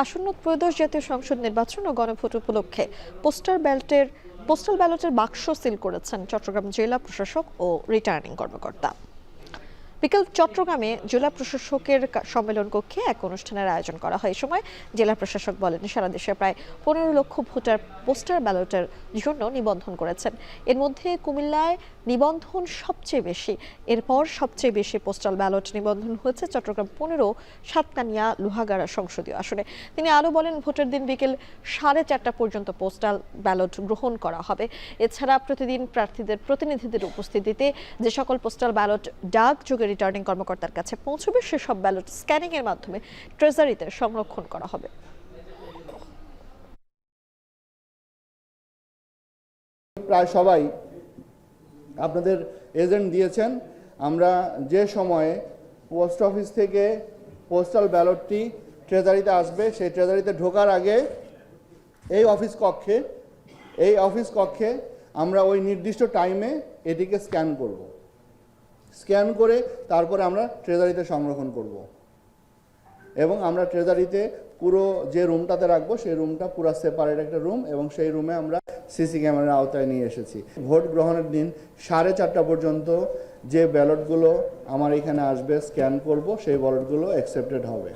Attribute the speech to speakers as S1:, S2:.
S1: আসন্ন ত্রয়োদশ জাতীয় সংসদ নির্বাচন ও গণভোট উপলক্ষে পোস্টাল ব্যালটের বাক্স সিল করেছেন চট্টগ্রাম জেলা প্রশাসক ও রিটার্নিং কর্মকর্তা। বিকেল চট্টগ্রামে জেলা প্রশাসকের সম্মেলন কক্ষে এক অনুষ্ঠানের আয়োজন করা হয়। এই সময় জেলা প্রশাসক বলেন, সারা দেশে প্রায় 15 লক্ষ ভোটার পোস্টাল ব্যালটের জন্য নিবন্ধন করেছেন। এর মধ্যে কুমিল্লায় নিবন্ধন সবচেয়ে বেশি। এরপর সবচেয়ে বেশি পোস্টাল ব্যালট নিবন্ধন হয়েছে চট্টগ্রাম 15 সাতকানিয়া লোহাগাড়া সংসদীয় আসনে। তিনি আরও বলেন, ভোটের দিন বিকেল 4:30 পর্যন্ত পোস্টাল ব্যালট গ্রহণ করা হবে। এছাড়া প্রতিদিন প্রার্থীদের প্রতিনিধিদের উপস্থিতিতে যে সকল পোস্টাল ব্যালট ডাক যোগে রিটার্নিং কর্মকর্তার কাছে পৌঁছবে, সেসব ব্যালট স্ক্যানিং এর মাধ্যমে ট্রেজারিতে সংরক্ষণ করা হবে।
S2: প্রায় সবাই আপনাদের এজেন্ট দিয়েছেন। আমরা যে সময়ে পোস্ট অফিস থেকে পোস্টাল ব্যালটটি ট্রেজারিতে আসবে, সেই ট্রেজারিতে ঢোকার আগে এই অফিস কক্ষে আমরা ওই নির্দিষ্ট টাইমে এটিকে স্ক্যান করব। স্ক্যান করে তারপরে আমরা ট্রেজারিতে সংরক্ষণ করব এবং আমরা ট্রেজারিতে পুরো যে রুমটাতে রাখবো সেই রুমটা পুরো সেপারেট একটা রুম, এবং সেই রুমে আমরা সিসি ক্যামেরার আওতায় নিয়ে এসেছি। ভোট গ্রহণের দিন 4:30 পর্যন্ত যে ব্যালটগুলো আমার এখানে আসবে স্ক্যান করব, সেই ব্যালটগুলো অ্যাকসেপ্টেড হবে।